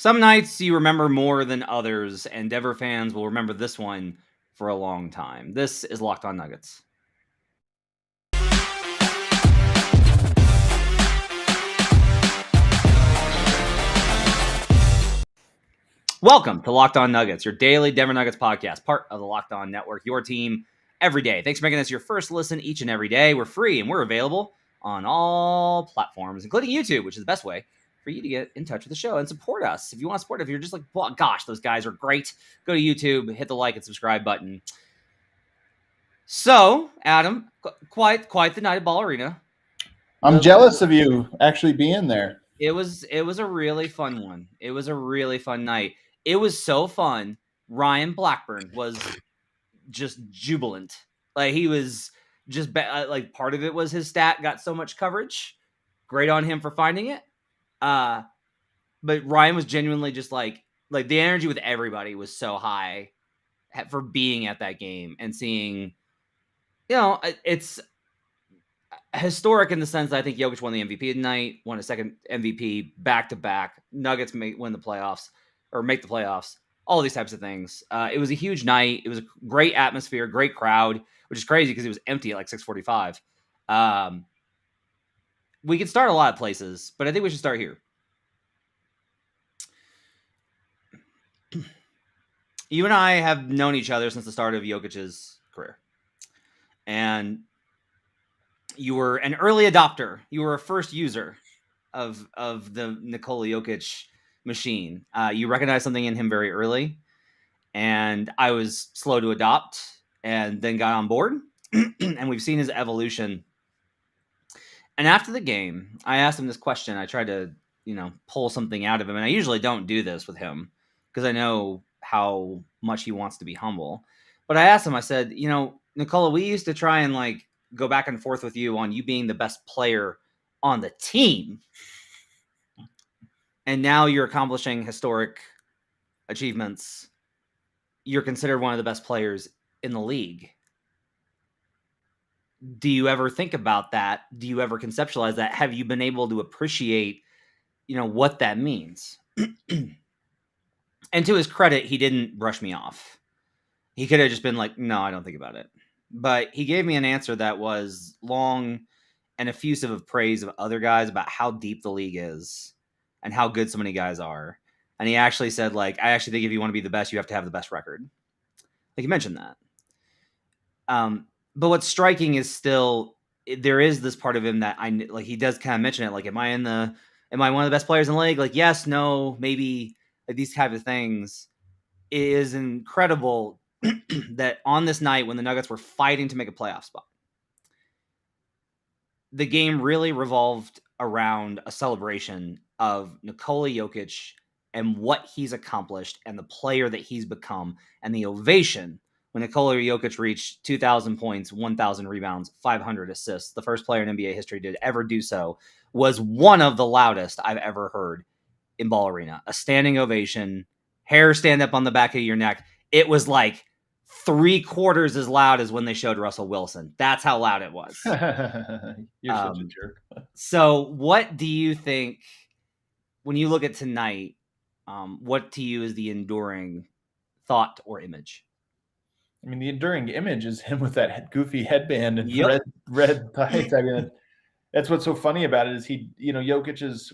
Some nights you remember more than others, and Denver fans will remember this one for a long time. This is Locked On Nuggets. Welcome to Locked On Nuggets, your daily Denver Nuggets podcast, part of the Locked On Network, your team every day. Thanks for making this your first listen each and every day. We're free and we're available on all platforms, including YouTube, which is the best way for you to get in touch with the show and support us. If you want to support, if you're just like, well, gosh, those guys are great, go to YouTube, hit the like and subscribe button. So, Adam, quite the night at Ball Arena. I'm jealous of you actually being there. It was a really fun one. It was a really fun night. It was so fun. Ryan Blackburn was just jubilant. Like, he was just like, part of it was his stat got so much coverage. Great on him for finding it. But Ryan was genuinely just like the energy with everybody was so high for being at that game and seeing, it's historic in the sense that I think Jokic won the MVP tonight, won a second MVP back-to-back. Nuggets win the playoffs or make the playoffs, all these types of things. It was a huge night. It was a great atmosphere, great crowd, which is crazy because it was empty at like 6:45. We could start a lot of places, but I think we should start here. You and I have known each other since the start of Jokic's career. And you were an early adopter. You were a first user of the Nikola Jokic machine. You recognized something in him very early, and I was slow to adopt and then got on board, and we've seen his evolution. And after the game, I asked him this question. I tried to, pull something out of him, and I usually don't do this with him because I know how much he wants to be humble. But I asked him, I said, Nikola, we used to try and go back and forth with you on you being the best player on the team. And now you're accomplishing historic achievements. You're considered one of the best players in the league. Do you ever think about that? Do you ever conceptualize that? Have you been able to appreciate, what that means? And to his credit, he didn't brush me off. He could have just been like, no, I don't think about it. But he gave me an answer that was long and effusive of praise of other guys about how deep the league is and how good so many guys are. And he actually said, I actually think if you want to be the best, you have to have the best record. He mentioned that. But what's striking is still, there is this part of him that he does kind of mention it. Am I one of the best players in the league? Yes, no, maybe, these type of things. It is incredible that on this night when the Nuggets were fighting to make a playoff spot, the game really revolved around a celebration of Nikola Jokic and what he's accomplished and the player that he's become, and the ovation when Nikola Jokic reached 2,000 points, 1,000 rebounds, 500 assists, the first player in NBA history to ever do so, was one of the loudest I've ever heard in Ball Arena. A standing ovation, hair stand up on the back of your neck. It was like 3/4 as loud as when they showed Russell Wilson. That's how loud it was. You're such a jerk. So what do you think, when you look at tonight, what to you is the enduring thought or image? I mean, the enduring image is him with that goofy headband and red tights. I mean, that's what's so funny about it is Jokic is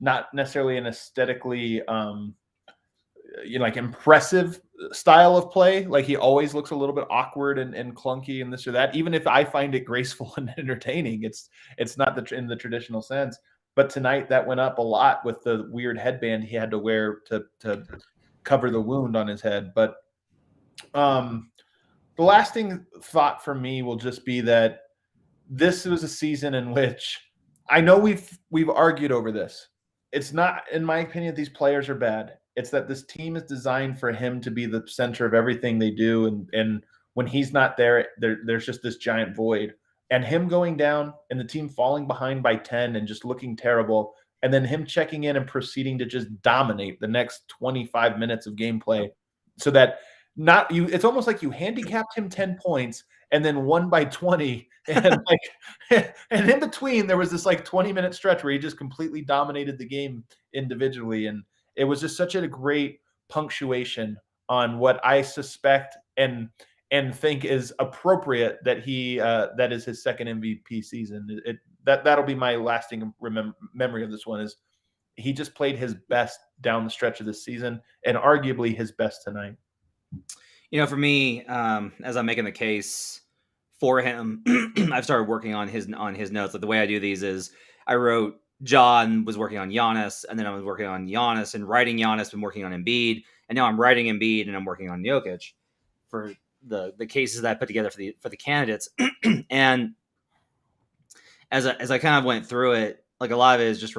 not necessarily an aesthetically, impressive style of play. He always looks a little bit awkward and clunky and this or that. Even if I find it graceful and entertaining, it's not in the traditional sense. But tonight that went up a lot with the weird headband he had to wear to cover the wound on his head. But the lasting thought for me will just be that this was a season in which I know we've argued over this. It's not, in my opinion, these players are bad. It's that this team is designed for him to be the center of everything they do. And when he's not there's just this giant void. And him going down and the team falling behind by 10 and just looking terrible, and then him checking in and proceeding to just dominate the next 25 minutes of gameplay, so that it's almost like you handicapped him 10 points and then won by 20. And and in between there was this 20-minute stretch where he just completely dominated the game individually. And It was just such a great punctuation on what I suspect and think is appropriate that that is his second MVP season. That'll be my lasting memory of this one. Is he just played his best down the stretch of this season, and arguably his best tonight. For me, as I'm making the case for him, I've started working on his notes. Like the way I do these is I wrote John was working on Giannis, and then I was working on Giannis and writing Giannis, and working on Embiid, and now I'm writing Embiid and I'm working on Jokic for the cases that I put together for the candidates. And as I kind of went through it, like a lot of it is just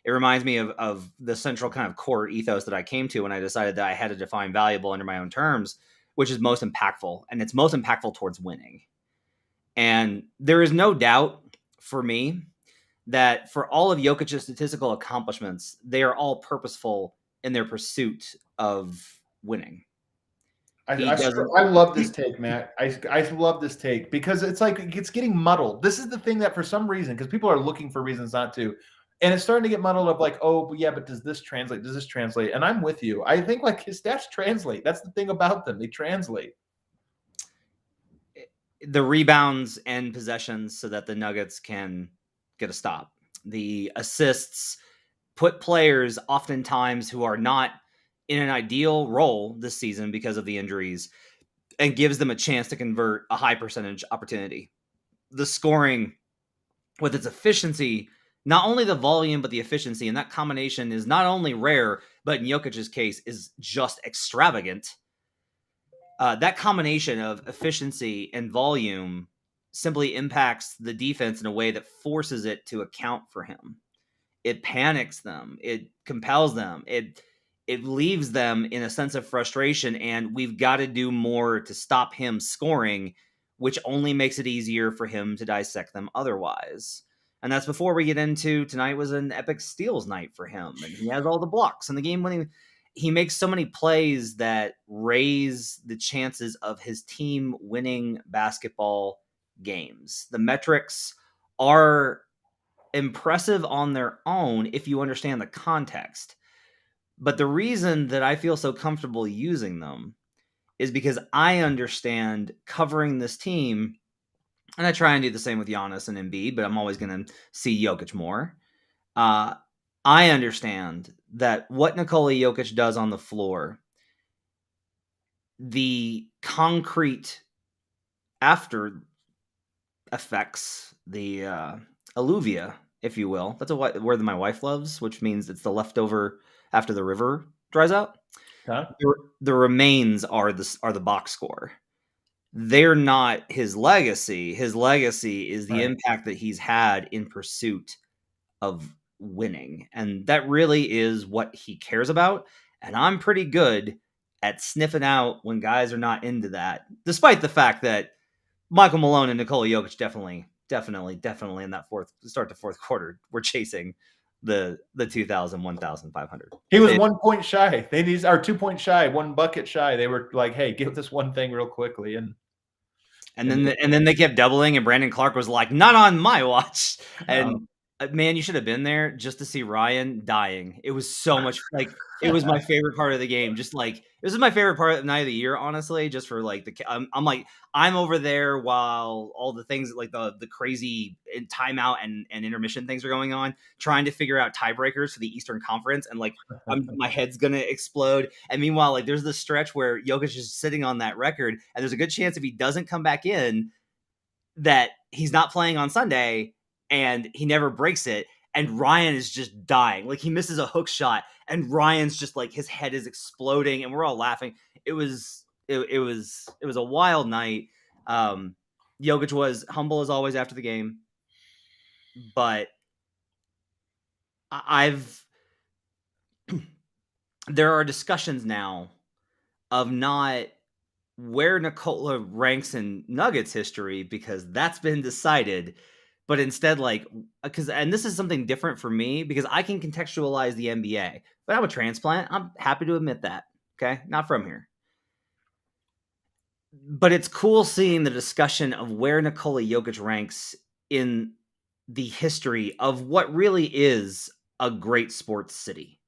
it reminds me of the central kind of core ethos that I came to when I decided that I had to define valuable under my own terms, which is most impactful, and it's most impactful towards winning. And there is no doubt for me that for all of Jokic's statistical accomplishments, they are all purposeful in their pursuit of winning. I love this take, Matt. I love this take because it's like it's getting muddled. This is the thing that for some reason, because people are looking for reasons not to, and it's starting to get muddled of like, oh, but yeah, but does this translate? Does this translate? And I'm with you. I think like his stats translate. That's the thing about them. They translate. The rebounds and possessions so that the Nuggets can get a stop. The assists put players oftentimes who are not in an ideal role this season because of the injuries and gives them a chance to convert a high percentage opportunity. The scoring with its efficiency, not only the volume, but the efficiency. And that combination is not only rare, but in Jokic's case is just extravagant. That combination of efficiency and volume simply impacts the defense in a way that forces it to account for him. It panics them. It compels them. It leaves them in a sense of frustration, and we've got to do more to stop him scoring, which only makes it easier for him to dissect them otherwise. And that's before we get into tonight was an epic steals night for him, and he has all the blocks and the game winning. He makes so many plays that raise the chances of his team winning basketball games. The metrics are impressive on their own if you understand the context. But the reason that I feel so comfortable using them is because I understand covering this team, and I try and do the same with Giannis and Embiid, but I'm always going to see Jokic more. I understand that what Nikola Jokic does on the floor, the concrete after effects, the alluvia, if you will. That's a word that my wife loves, which means it's the leftover after the river dries out. Huh? The remains are the box score. They're not his legacy. His legacy is the impact that he's had in pursuit of winning. And that really is what he cares about. And I'm pretty good at sniffing out when guys are not into that, despite the fact that Michael Malone and Nikola Jokic definitely in that start to fourth quarter were chasing the 2,000, 1,500. He was 1 point shy. They are 2 points shy, 1 bucket shy. They were like, "Hey, give this one thing real quickly." And then they kept doubling, and Brandon Clark was like, "Not on my watch." And man, you should have been there just to see Ryan dying. It was so much like it was my favorite part of the game. Just like this is my favorite part of the night of the year, honestly. Just for like I'm over there while all the things like the crazy timeout and intermission things are going on, trying to figure out tiebreakers for the Eastern Conference, and like my head's gonna explode. And meanwhile, like there's this stretch where Jokic is sitting on that record, and there's a good chance if he doesn't come back in that he's not playing on Sunday. And he never breaks it. And Ryan is just dying. Like he misses a hook shot, and Ryan's just like his head is exploding, and we're all laughing. It was a wild night. Jokic was humble as always after the game, but there are discussions now of not where Nikola ranks in Nuggets history because that's been decided. But instead, like, and this is something different for me because I can contextualize the NBA, but I'm a transplant. I'm happy to admit that. Okay. Not from here. But it's cool seeing the discussion of where Nikola Jokic ranks in the history of what really is a great sports city.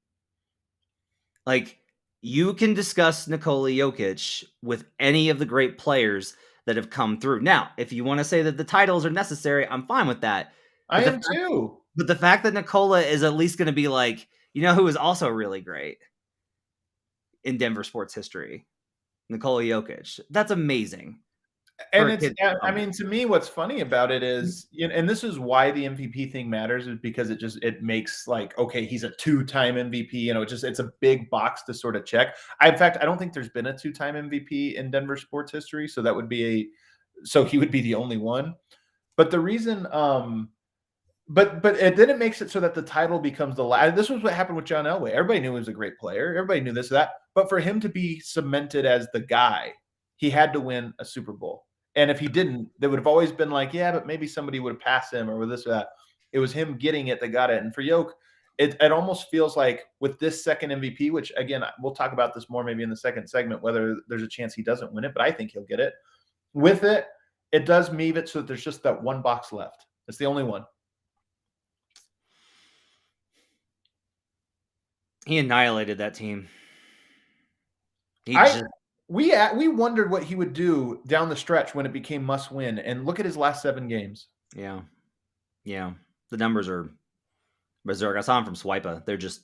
Like, you can discuss Nikola Jokic with any of the great players that have come through. Now, if you want to say that the titles are necessary, I'm fine with that. I am too. But the fact that Nikola is at least going to be like, you know who is also really great in Denver sports history? Nikola Jokic. That's amazing for And a it's, kid. I mean, to me, what's funny about it is, and this is why the MVP thing matters, is because it makes like, okay, he's a 2-time MVP. It's a big box to sort of check. In fact, I don't think there's been a 2-time MVP in Denver sports history, so so he would be the only one. But the reason, then it makes it so that the title becomes the last. This was what happened with John Elway. Everybody knew he was a great player. Everybody knew this, that. But for him to be cemented as the guy, he had to win a Super Bowl. And if he didn't, there would have always been like, yeah, but maybe somebody would have passed him or with this or that. It was him getting it that got it. And for Yoke, it almost feels like with this second MVP, which again, we'll talk about this more maybe in the second segment, whether there's a chance he doesn't win it, but I think he'll get it. With it, it does move it so that there's just that one box left. It's the only one. He annihilated that team. We wondered what he would do down the stretch when it became must win, and look at his last 7 games. Yeah. The numbers are berserk. I saw him from Swipa. They're just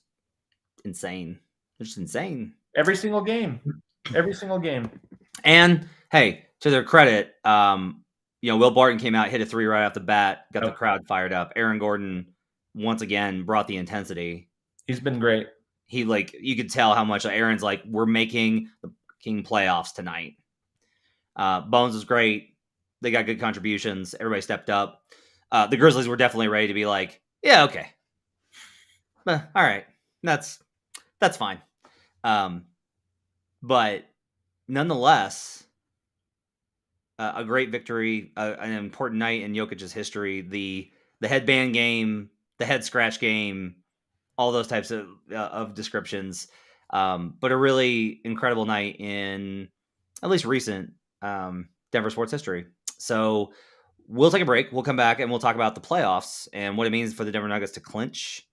insane. They're just insane. Every single game. And hey, to their credit, Will Barton came out, hit a 3 right off the bat, got the crowd fired up. Aaron Gordon once again brought the intensity. He's been great. You could tell how much Aaron's like, we're making the King playoffs tonight. Bones was great. They got good contributions. Everybody stepped up. The Grizzlies were definitely ready to be like, yeah, okay. All right. That's fine. But nonetheless, a great victory, an important night in Jokic's history. The headband game, the head scratch game, all those types of descriptions. But a really incredible night in at least recent Denver sports history. So we'll take a break. We'll come back and we'll talk about the playoffs and what it means for the Denver Nuggets to clinch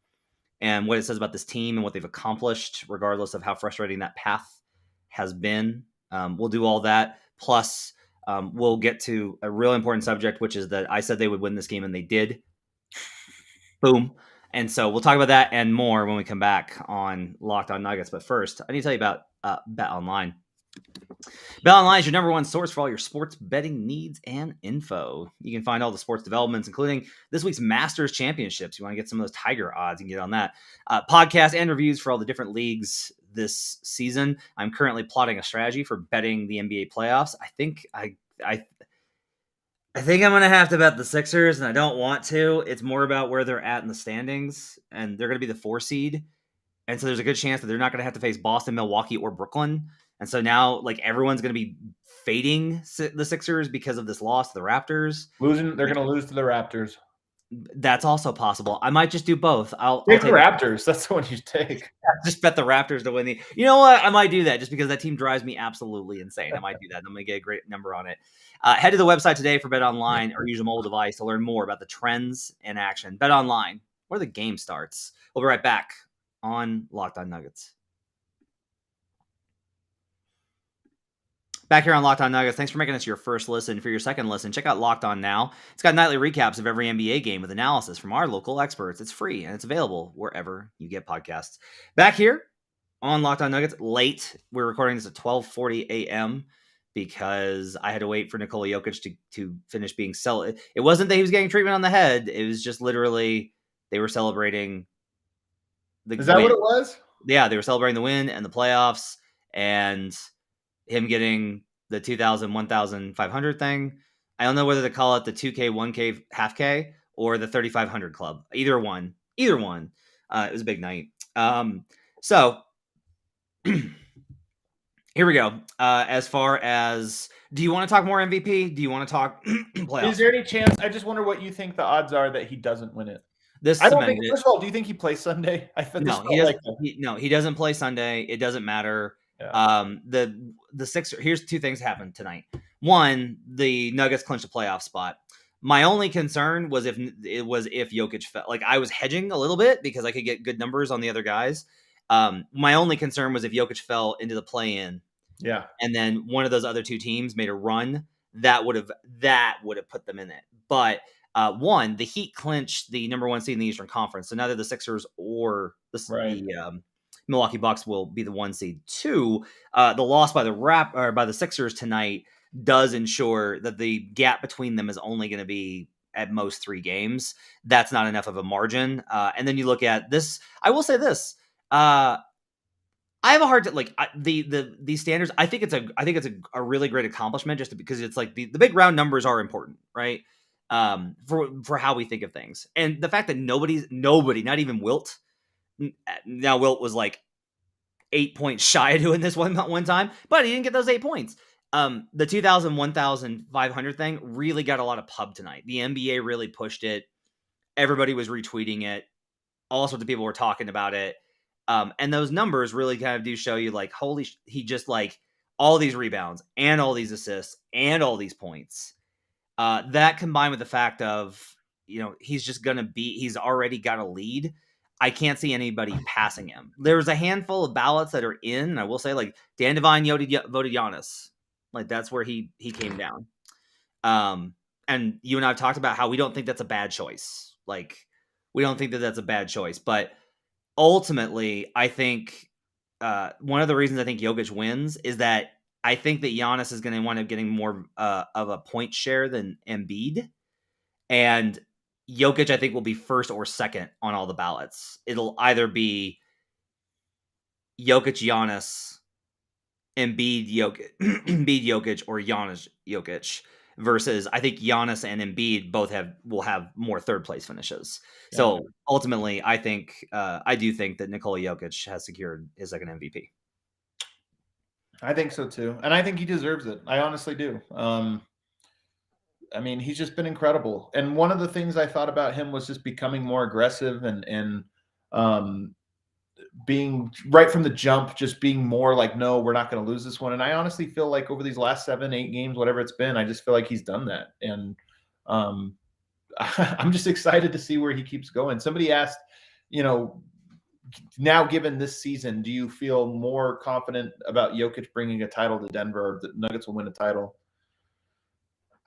and what it says about this team and what they've accomplished, regardless of how frustrating that path has been. We'll do all that. Plus, we'll get to a real important subject, which is that I said they would win this game and they did. Boom. And so we'll talk about that and more when we come back on Locked On Nuggets. But first, I need to tell you about Bet Online. Bet Online is your number one source for all your sports betting needs and info. You can find all the sports developments, including this week's Masters Championships. You want to get some of those Tiger odds, you can get on that. Podcasts and reviews for all the different leagues this season. I'm currently plotting a strategy for betting the NBA playoffs. I think I'm going to have to bet the Sixers, and I don't want to. It's more about where they're at in the standings, and they're going to be the 4 seed. And so there's a good chance that they're not going to have to face Boston, Milwaukee, or Brooklyn. And so now, everyone's going to be fading the Sixers because of this loss to the Raptors. They're going to lose to the Raptors. That's also possible. I might just do both. I'll take the Raptors. That's the one you take. Just bet the Raptors to win the. You know what? I might do that just because that team drives me absolutely insane. I might do that. I'm going to get a great number on it. Head to the website today for Bet Online or use a mobile device to learn more about the trends in action. Bet Online, where the game starts. We'll be right back on Locked On Nuggets. Back here on Locked On Nuggets, thanks for making us your first listen. For your second listen, check out Locked On Now. It's got nightly recaps of every NBA game with analysis from our local experts. It's free, and it's available wherever you get podcasts. Back here on Locked On Nuggets, late. We're recording this at 12:40 a.m. because I had to wait for Nikola Jokic to finish being celebrated. It wasn't that he was getting treatment on the head. It was just literally they were celebrating the Is that win. What it was? Yeah, they were celebrating the win and the playoffs and him getting the 2,000, 1,500 thing. I don't know whether to call it the 2K, 1K, half K, or the 3,500 club. Either one. It was a big night. So here we go. As far as, do you want to talk more MVP? Do you want to talk playoffs? Is there any chance? I just wonder what you think the odds are that he doesn't win it. I don't think. First of all, do you think he plays Sunday? No, he doesn't. He doesn't play Sunday. It doesn't matter. Yeah. The Sixers. Here's 2 things happened tonight. One, the Nuggets clinched a playoff spot. My only concern was if Jokic fell. I was hedging a little bit because I could get good numbers on the other guys, My only concern was if Jokic fell into the play-in, Yeah. and then one of those other two teams made a run, that would have put them in it. But one, the Heat clinched the number 1 seed in the Eastern Conference, so neither the Sixers or Right. the Milwaukee Bucks will be the 1 seed. Two, the loss by the Sixers tonight does ensure that the gap between them is only going to be at most 3 games. That's not enough of a margin. And then you look at this. I will say this. I have a hard time these standards. I think it's a really great accomplishment just because it's like the big round numbers are important, right? For how we think of things, and the fact that nobody, not even Wilt. Now Wilt was like 8 points shy of doing this one time, but he didn't get those 8 points. The 2,000, 1,500 thing really got a lot of pub tonight. The NBA really pushed it. Everybody was retweeting it. All sorts of people were talking about it. And those numbers really kind of do show you like, he just like all these rebounds and all these assists and all these points. That combined with the fact of, he's already got a lead. I can't see anybody passing him. There's a handful of ballots that are in. I will say, like, Dan Devine voted Giannis. Like, that's where he came down. And you and I have talked about how we don't think that's a bad choice. Like, we don't think that that's a bad choice. But ultimately, I think one of the reasons I think Jokic wins is that I think that Giannis is going to wind up getting more of a point share than Embiid. And Jokic, I think, will be first or second on all the ballots. It'll either be Jokic, Giannis, Embiid, Jokic, Embiid, Jokic, or Giannis, Jokic. Versus, I think Giannis and Embiid both will have more third place finishes. Yeah. So ultimately, I do think that Nikola Jokic has secured his second MVP. I think so too, and I think he deserves it. I honestly do. I mean, he's just been incredible. And one of the things I thought about him was just becoming more aggressive and being right from the jump, just being more like, no, we're not going to lose this one. And I honestly feel like over these last 7-8 games, whatever it's been, I just feel like he's done that. And I'm just excited to see where he keeps going. Somebody asked, now given this season, do you feel more confident about Jokic bringing a title to Denver, or the Nuggets will win a title?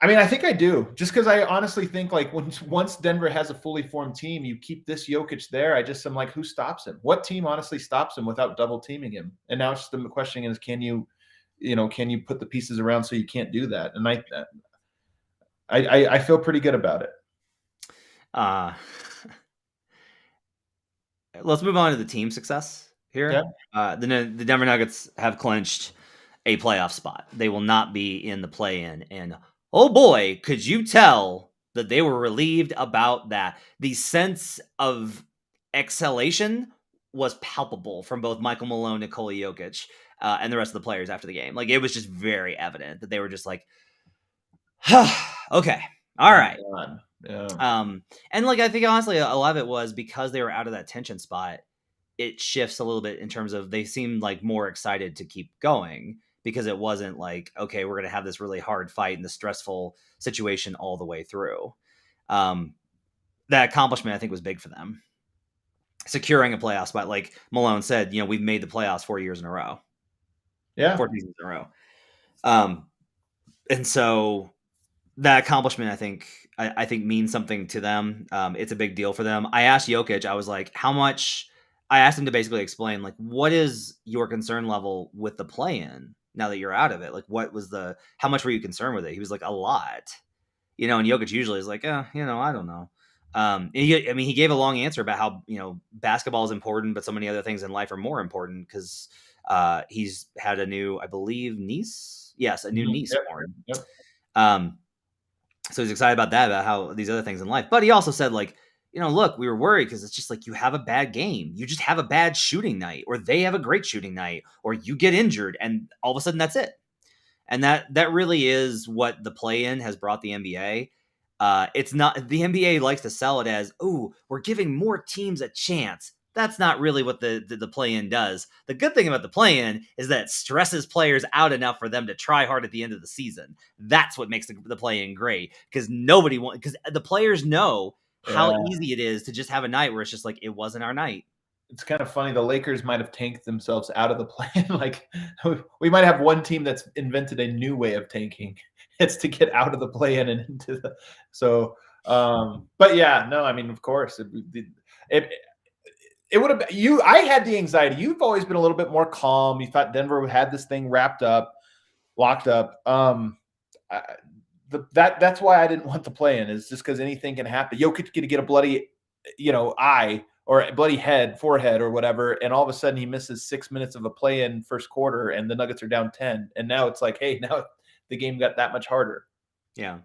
I mean, I think I do, just because I honestly think like once Denver has a fully formed team, you keep this Jokic there. I'm like, who stops him? What team honestly stops him without double teaming him? And now it's just the question is, can you put the pieces around so you can't do that? And I feel pretty good about it. Let's move on to the team success here. Yeah. The Denver Nuggets have clinched a playoff spot. They will not be in the play-in, and oh boy, could you tell that they were relieved about that. The sense of exhalation was palpable from both Michael Malone, Nikola Jokic, and the rest of the players after the game. Like, it was just very evident that they were just like, okay, all right. Yeah. And like, I think honestly, a lot of it was because they were out of that tension spot. It shifts a little bit in terms of they seemed like more excited to keep going, because it wasn't like, okay, we're going to have this really hard fight in the stressful situation all the way through. That accomplishment, I think, was big for them. Securing a playoff spot, like Malone said, we've made the playoffs 4 years in a row. Yeah. 4 seasons in a row. And so that accomplishment, I think means something to them. It's a big deal for them. I asked Jokic, I was like, I asked him to basically explain, like, what is your concern level with the play-in now that you're out of it? Like, how much were you concerned with it? He was like, a lot. And Jokic usually is like, I don't know. He gave a long answer about how, basketball is important, but so many other things in life are more important, because he's had a new, I believe, niece. Yes, a new niece born. Yep. So he's excited about that, about how these other things in life. But he also said, like, look, we were worried because it's just like you have a bad game. You just have a bad shooting night, or they have a great shooting night, or you get injured, and all of a sudden that's it. And that really is what the play-in has brought the NBA. It's not, the NBA likes to sell it as, oh, we're giving more teams a chance. That's not really what the play-in does. The good thing about the play-in is that it stresses players out enough for them to try hard at the end of the season. That's what makes the play-in great, because because the players know how easy it is to just have a night where it's just like, it wasn't our night. it's kind of funny. The Lakers might have tanked themselves out of the play-in. Like we might have one team that's invented a new way of tanking. It's to get out of the play-in and into the so. But yeah, no, I mean, of course, it would have you. I had the anxiety. You've always been a little bit more calm. You thought Denver had this thing wrapped up, locked up. That's why I didn't want the play-in. Is just because anything can happen. Jokic could get a bloody, eye or a bloody forehead or whatever, and all of a sudden he misses 6 minutes of a play-in first quarter, and the Nuggets are down 10, and now it's like, hey, now the game got that much harder. Yeah.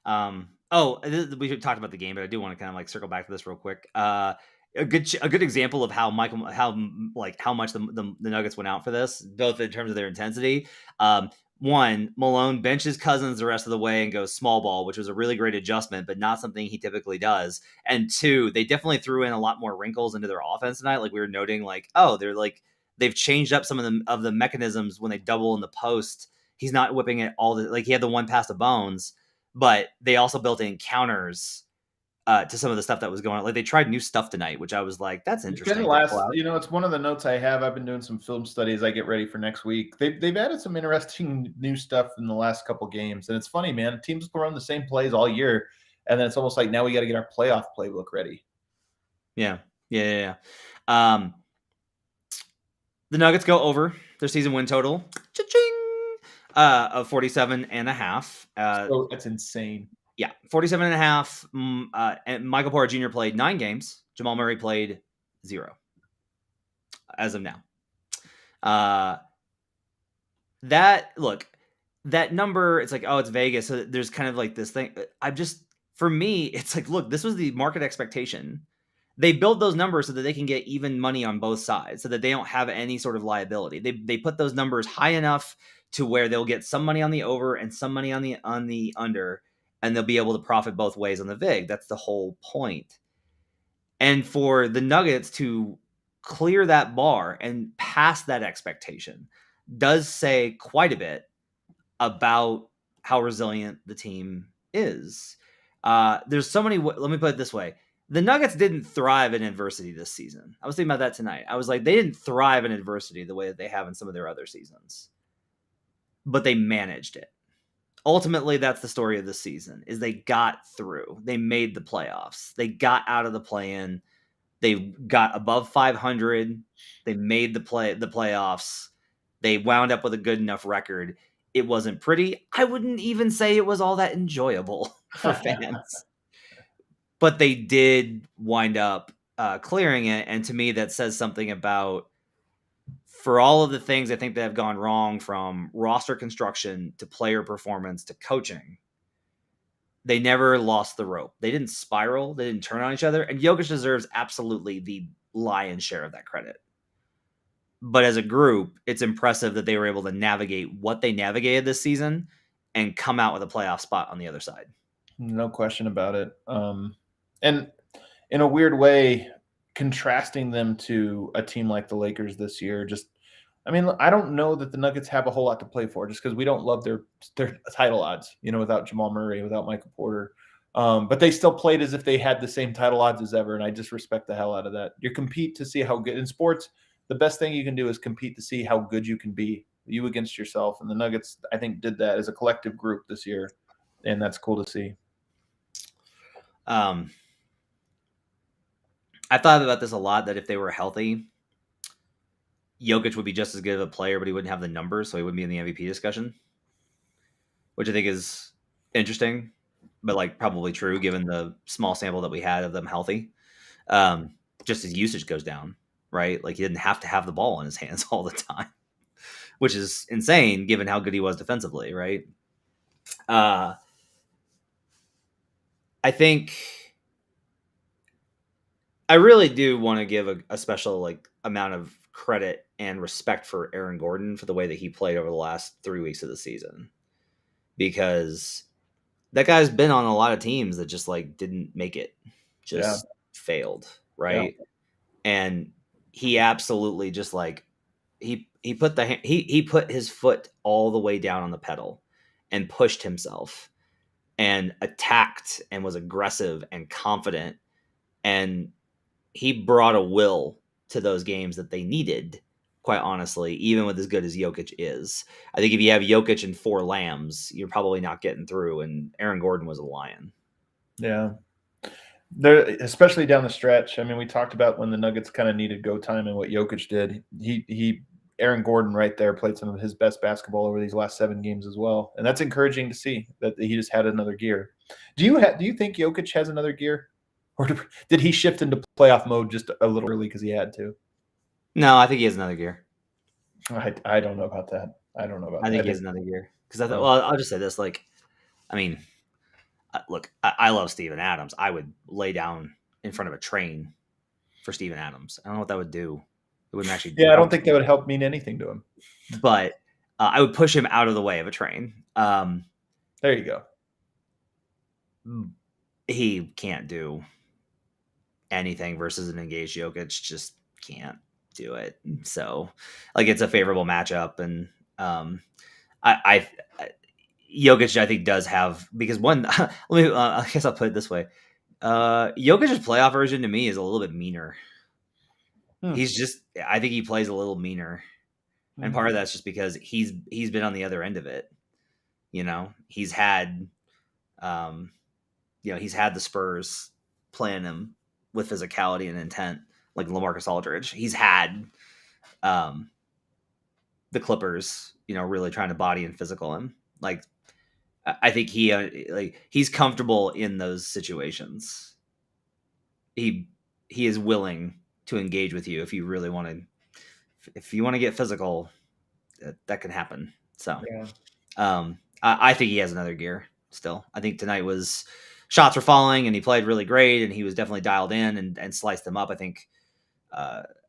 We talked about the game, but I do want to kind of like circle back to this real quick. A good example of how much the Nuggets went out for this, both in terms of their intensity. One, Malone benches Cousins the rest of the way and goes small ball, which was a really great adjustment, but not something he typically does. And two, they definitely threw in a lot more wrinkles into their offense tonight. Like we were noting, they've changed up some of the mechanisms when they double in the post. He's not whipping it he had the one pass to Bones, but they also built in counters to some of the stuff that was going on. Like they tried new stuff tonight, which I was like, that's interesting. It's one of the notes I have. I've been doing some film studies. I get ready for next week. They've added some interesting new stuff in the last couple games, and it's funny, man. Teams will run the same plays all year, and then it's almost like now we got to get our playoff playbook ready. Yeah. The Nuggets go over their season win total. Cha-ching! Of 47.5. So that's insane. Yeah, 47.5. And Michael Porter Jr. played 9 games. Jamal Murray played 0 as of now. That number, it's like, oh, it's Vegas. So there's kind of like this thing. For me, it's like, look, this was the market expectation. They build those numbers so that they can get even money on both sides, so that they don't have any sort of liability. They put those numbers high enough to where they'll get some money on the over and some money on the under, and they'll be able to profit both ways on the VIG. That's the whole point. And for the Nuggets to clear that bar and pass that expectation does say quite a bit about how resilient the team is. There's so many. Let me put it this way. The Nuggets didn't thrive in adversity this season. I was thinking about that tonight. I was like, they didn't thrive in adversity the way that they have in some of their other seasons. But they managed it. Ultimately, that's the story of the season, is they got through. They made the playoffs. They got out of the play-in. They got above 500. They made the playoffs. They wound up with a good enough record. It wasn't pretty. I wouldn't even say it was all that enjoyable for fans. But they did wind up clearing it. And to me, that says something about, for all of the things I think that have gone wrong, from roster construction to player performance to coaching, they never lost the rope. They didn't spiral. They didn't turn on each other. And Jokic deserves absolutely the lion's share of that credit. But as a group, it's impressive that they were able to navigate what they navigated this season and come out with a playoff spot on the other side. No question about it. And in a weird way, contrasting them to a team like the Lakers this year, I don't know that the Nuggets have a whole lot to play for, just because we don't love their title odds, without Jamal Murray, without Michael Porter. But they still played as if they had the same title odds as ever, and I just respect the hell out of that. You compete to see how good in sports. The best thing you can do is compete to see how good you can be, you against yourself. And the Nuggets, I think, did that as a collective group this year, and that's cool to see. I thought about this a lot, that if they were healthy, Jokic would be just as good of a player, but he wouldn't have the numbers, so he wouldn't be in the MVP discussion, which I think is interesting, but probably true given the small sample that we had of them healthy. Just his usage goes down, right? Like, he didn't have to have the ball in his hands all the time, which is insane given how good he was defensively, right? I think I really do want to give a special amount of credit and respect for Aaron Gordon for the way that he played over the last 3 weeks of the season, because that guy's been on a lot of teams that just didn't make it, failed, right? Yeah. And he absolutely just he put his foot all the way down on the pedal and pushed himself and attacked and was aggressive and confident, and he brought a will to those games that they needed, quite honestly, even with as good as Jokic is. I think if you have Jokic and 4 Lambs, you're probably not getting through, and Aaron Gordon was a lion. Yeah. There, especially down the stretch. I mean, we talked about when the Nuggets kind of needed go time and what Jokic did. Aaron Gordon right there played some of his best basketball over these last 7 games as well, and that's encouraging to see that he just had another gear. Do you think Jokic has another gear, or did he shift into playoff mode just a little early because he had to? No, I think he has another gear. I don't know about that. I don't know about I that. think he has another gear because Oh. well, I'll just say this: like, I mean, look, I love Steven Adams. I would lay down in front of a train for Steven Adams. I don't know what that would do. It wouldn't actually. Yeah, I don't think that would help mean anything to him. But I would push him out of the way of a train. There you go. He can't do anything versus an engaged Jokic. Just can't do it. So, like, it's a favorable matchup, and I Jokic, I think, does have, because one. I guess I'll put it this way: Jokic's playoff version to me is a little bit meaner. He's just, I think he plays a little meaner, and part of that's just because he's been on the other end of it. You know, he's had, he's had the Spurs playing him with physicality and intent, like LaMarcus Aldridge. He's had the Clippers, really trying to body and physical him. Like, I think he's comfortable in those situations. He is willing to engage with you if you really want to. If you want to get physical, that can happen. So, yeah. I think he has another gear still. I think tonight shots were falling and he played really great and he was definitely dialed in and sliced them up. I think,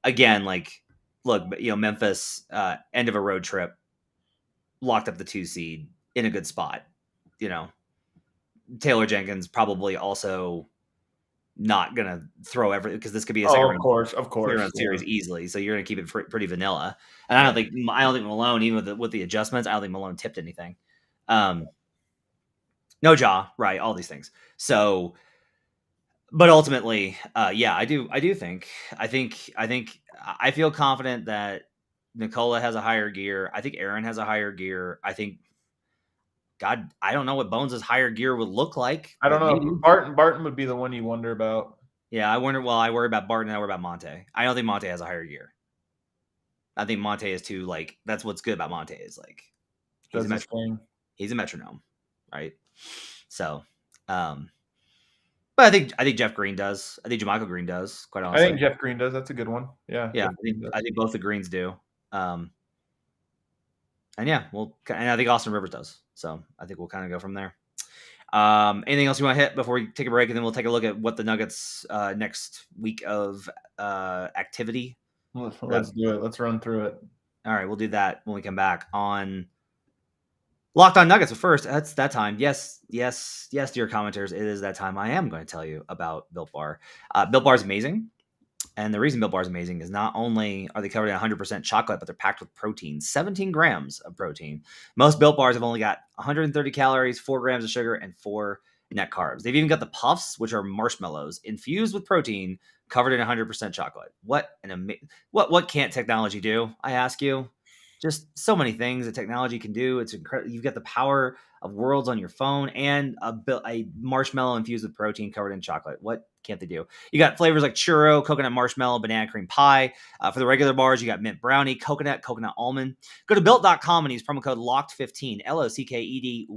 again, like, look, Memphis, end of a road trip, locked up the 2 seed in a good spot. Taylor Jenkins probably also not going to throw everything, because this could be a second round series easily. So you're going to keep it pretty vanilla. And I don't think Malone, even with the adjustments, I don't think Malone tipped anything. No Ja, right? All these things. So, but ultimately, yeah, I do think, I feel confident that Nikola has a higher gear. I think Aaron has a higher gear. I think, God, I don't know what Bones' higher gear would look like. I don't know. Maybe. Barton would be the one you wonder about. Yeah, I wonder. Well, I worry about Barton and I worry about Monte. I don't think Monte has a higher gear. I think Monte is too, like, that's what's good about Monte is, like, he's a metronome, right? So, but I think Jeff Green does. I think JaMychal Green does, quite honestly. I think Jeff Green does. That's a good one. Yeah. Yeah, I think both the Greens do. And yeah, and I think Austin Rivers does. So I think we'll kind of go from there. Anything else you want to hit before we take a break, and then we'll take a look at what the Nuggets next week of activity. Let's do it. Let's run through it. All right, we'll do that when we come back on Locked On Nuggets. But first, it's that time. Yes, dear commenters, it is that time. I am going to tell you about Built Bar. Built Bar is amazing. And the reason Built Bar is amazing is not only are they covered in 100% chocolate, but they're packed with protein, 17 grams of protein. Most Built Bars have only got 130 calories, 4 grams of sugar, and 4 net carbs. They've even got the Puffs, which are marshmallows infused with protein, covered in 100% chocolate. What can't technology do, I ask you? Just so many things that technology can do. It's incredible. You've got the power of worlds on your phone and a marshmallow infused with protein covered in chocolate. What can't they do? You got flavors like churro, coconut marshmallow, banana cream pie. For the regular bars, you got mint brownie, coconut almond. Go to built.com and use promo code LOCKED15, LOCKED15,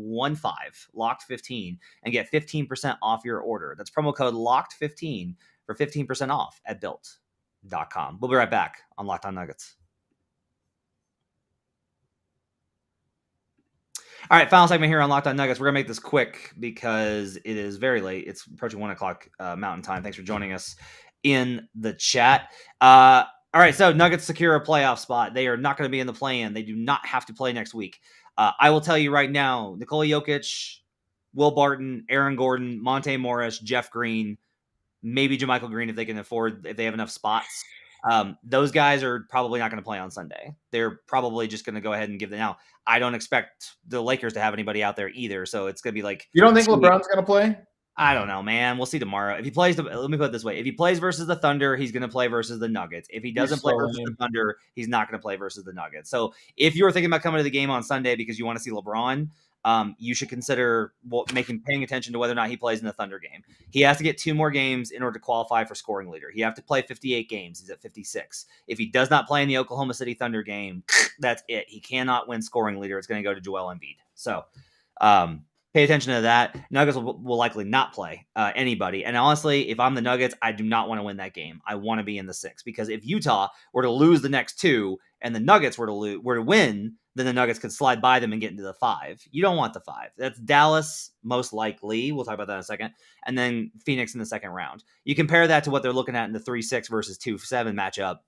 LOCKED15, and get 15% off your order. That's promo code LOCKED15 for 15% off at built.com. We'll be right back on Locked On Nuggets. All right, final segment here on Locked On Nuggets. We're going to make this quick because it is very late. It's approaching 1 o'clock Mountain Time. Thanks for joining us in the chat. All right, so Nuggets secure a playoff spot. They are not going to be in the play-in. They do not have to play next week. I will tell you right now, Nikola Jokic, Will Barton, Aaron Gordon, Monte Morris, Jeff Green, maybe JaMychal Green if they have enough spots. Those guys are probably not going to play on Sunday. They're probably just going to go ahead and give them out. I don't expect the Lakers to have anybody out there either. So it's going to be like, you don't think LeBron's going to play? I don't know, man. We'll see tomorrow. If he plays, let me put it this way: if he plays versus the Thunder, he's going to play versus the Nuggets. If he He's doesn't play so versus the lame. Thunder, he's not going to play versus the Nuggets. So if you're thinking about coming to the game on Sunday because you want to see LeBron, you should consider paying attention to whether or not he plays in the Thunder game. He has to get 2 more games in order to qualify for scoring leader. He have to play 58 games. He's at 56. If he does not play in the Oklahoma City Thunder game, that's it. He cannot win scoring leader. It's going to go to Joel Embiid. So. Pay attention to that. Nuggets will likely not play anybody. And honestly, if I'm the Nuggets, I do not want to win that game. I want to be in the 6 because if Utah were to lose the next 2 and the Nuggets were to win, then the Nuggets could slide by them and get into the 5. You don't want the 5. That's Dallas most likely. We'll talk about that in a second. And then Phoenix in the second round. You compare that to what they're looking at in the 3-6 versus 2-7 matchup.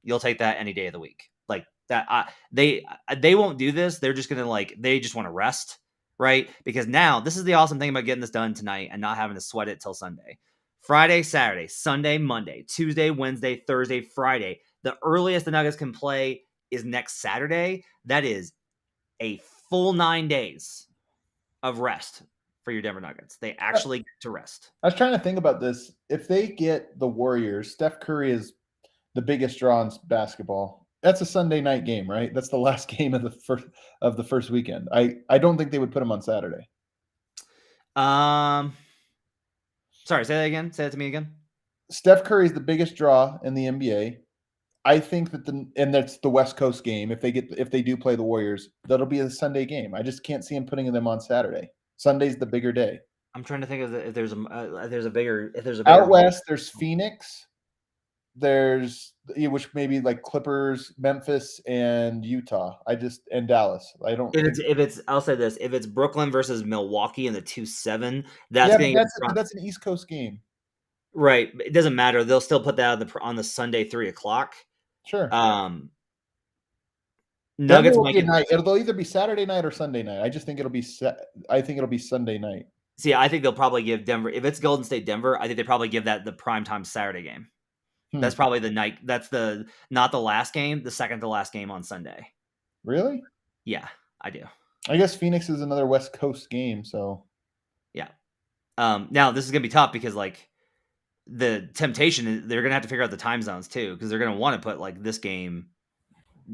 You'll take that any day of the week. Like that. They won't do this. They're just gonna they just want to rest. Right? Because now this is the awesome thing about getting this done tonight and not having to sweat it till Sunday. Friday, Saturday, Sunday, Monday, Tuesday, Wednesday, Thursday, Friday. The earliest the Nuggets can play is next Saturday. That is a full 9 days of rest for your Denver Nuggets. They actually get to rest. I was trying to think about this. If they get the Warriors, Steph Curry is the biggest draw in basketball. That's a Sunday night game, right? That's the last game of the first weekend. I don't think they would put him on Saturday. Sorry, say that again. Say that to me again. Steph Curry is the biggest draw in the NBA. I think that that's the West Coast game. If they do play the Warriors, that'll be a Sunday game. I just can't see him putting them on Saturday. Sunday's the bigger day. I'm trying to think of if there's a bigger out west. There's Phoenix. There's which maybe like Clippers, Memphis, and Utah. And Dallas. I don't. I'll say this: if it's Brooklyn versus Milwaukee in the 2-7, that's an East Coast game, right? It doesn't matter; they'll still put that on the Sunday 3:00. Sure. Nuggets might get night. It'll either be Saturday night or Sunday night. I just think it'll be. I think it'll be Sunday night. See, I think they'll probably give Denver if it's Golden State Denver. I think they probably give that the primetime Saturday game. That's probably the night. That's not the last game, the second to last game on Sunday. Really? Yeah, I do. I guess Phoenix is another West Coast game, so yeah. Now this is gonna be tough because the temptation is they're gonna have to figure out the time zones too because they're gonna want to put this game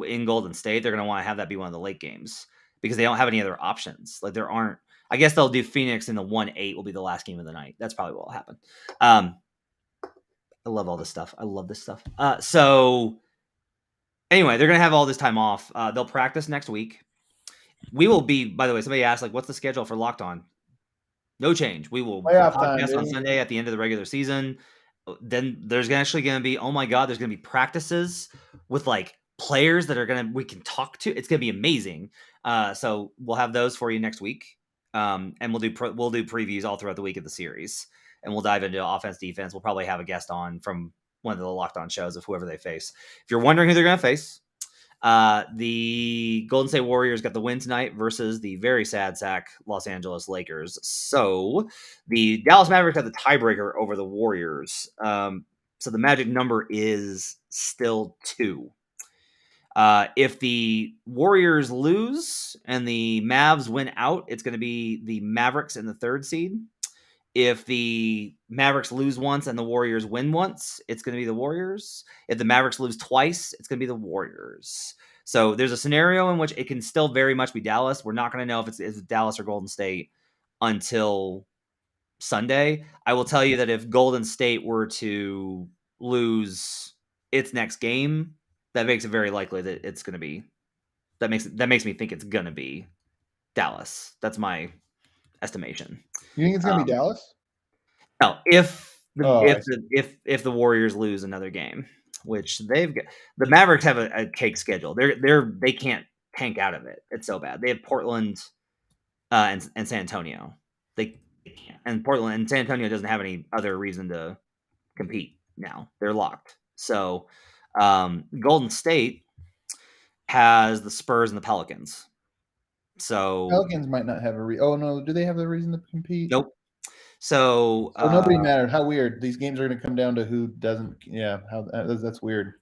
in Golden State. They're gonna want to have that be one of the late games because they don't have any other options. There aren't. I guess they'll do Phoenix in the 1-8 will be the last game of the night. That's probably what will happen. I love all this stuff. I love this stuff. So anyway, they're going to have all this time off. They'll practice next week. We will be, by the way, somebody asked, what's the schedule for Locked On? No change. We will podcast on Sunday at the end of the regular season. Then there's actually going to be, oh my God, there's going to be practices with players that we can talk to. It's going to be amazing. So we'll have those for you next week. And we'll do previews all throughout the week of the series. And we'll dive into offense, defense. We'll probably have a guest on from one of the Locked On shows of whoever they face. If you're wondering who they're going to face, the Golden State Warriors got the win tonight versus the very sad sack Los Angeles Lakers. So the Dallas Mavericks have the tiebreaker over the Warriors. So the magic number is still 2. If the Warriors lose and the Mavs win out, it's going to be the Mavericks in the 3rd seed. If the Mavericks lose once and the Warriors win once, it's going to be the Warriors. If the Mavericks lose twice, it's going to be the Warriors. So there's a scenario in which it can still very much be Dallas. We're not going to know if it's Dallas or Golden State until Sunday. I will tell you that if Golden State were to lose its next game, that makes it very likely that it's going to be. That makes me think it's going to be Dallas. That's my estimation. You think it's going to be Dallas? No, if the Warriors lose another game, which the Mavericks have a cake schedule. They can't tank out of it. It's so bad. They have Portland and San Antonio. They can't. And Portland and San Antonio doesn't have any other reason to compete now. They're locked. So Golden State has the Spurs and the Pelicans. So Pelicans might not have oh no, do they have a reason to compete? Nope. So nobody mattered. How weird. These games are going to come down to who doesn't. Yeah, that's weird.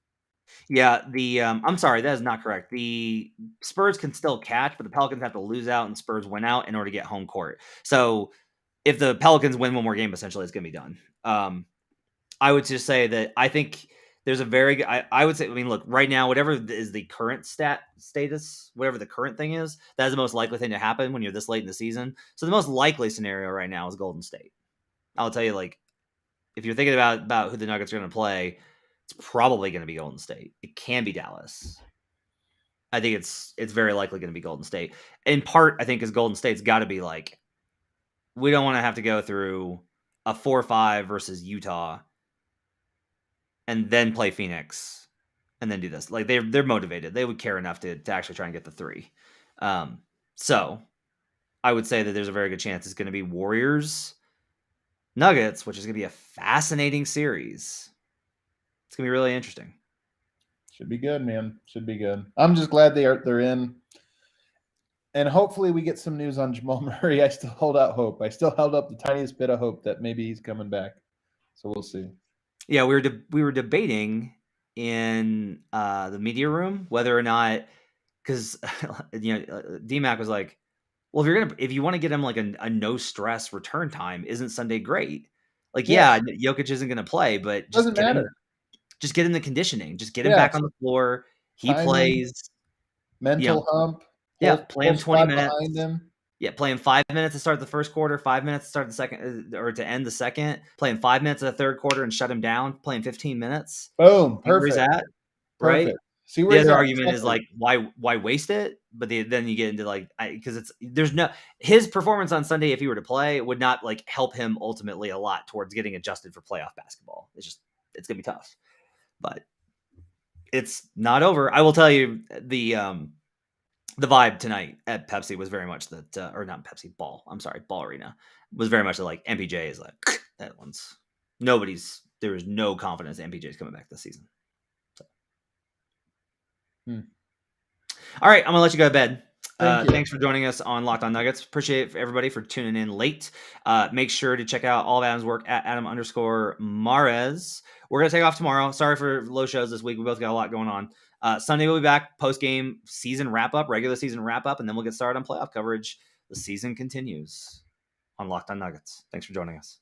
Yeah, I'm sorry, that is not correct. The Spurs can still catch, but the Pelicans have to lose out and Spurs win out in order to get home court. So if the Pelicans win one more game, essentially it's going to be done. I would just say that I think there's a very good, I would say, I mean, look, right now, whatever is the current status, whatever the current thing is, that is the most likely thing to happen when you're this late in the season. So the most likely scenario right now is Golden State. I'll tell you, like, if you're thinking about who the Nuggets are going to play, it's probably going to be Golden State. It can be Dallas. I think it's very likely going to be Golden State. In part, I think, because Golden State's got to be like, we don't want to have to go through a 4-5 versus Utah and then play Phoenix and then do this. Like, they're motivated. They would care enough to actually try and get the 3. So I would say that there's a very good chance it's going to be Warriors Nuggets, which is going to be a fascinating series. It's going to be really interesting. Should be good, man. Should be good. I'm just glad they're in. And hopefully we get some news on Jamal Murray. I still hold out hope. I still held up the tiniest bit of hope that maybe he's coming back. So we'll see. Yeah, we were debating in the media room whether or not, because DMAC was like, well, if you want to get him like a no stress return time, isn't Sunday great? Like, yeah, Jokic isn't going to play, but doesn't matter. Just get him the conditioning. Just get him back on the floor. He plays. Mental hump. Play him 20 minutes. Behind him. Yeah, play him 5 minutes to start the first quarter, 5 minutes to start the second, or to end the second. Play him 5 minutes of the third quarter and shut him down. Play him 15 minutes. Boom. Perfect. Where he's at, right? Perfect. See where the he's other at. argument is like, why waste it? But then you get into like, because his performance on Sunday, if he were to play, would not like help him ultimately a lot towards getting adjusted for playoff basketball. It's gonna be tough, but it's not over. I will tell you the vibe tonight at Pepsi was very much that, or not Pepsi, Ball. I'm sorry, Ball Arena was very much like MPJ is like that one's there is no confidence MPJ is coming back this season. So. All right, I'm gonna let you go to bed. Thanks for joining us on Locked On Nuggets. Appreciate everybody for tuning in late. Make sure to check out all of Adam's work at Adam_Mares. We're going to take off tomorrow. Sorry for low shows this week. We both got a lot going on. Sunday we'll be back, post-game season wrap-up, regular season wrap-up, and then we'll get started on playoff coverage. The season continues on Locked On Nuggets. Thanks for joining us.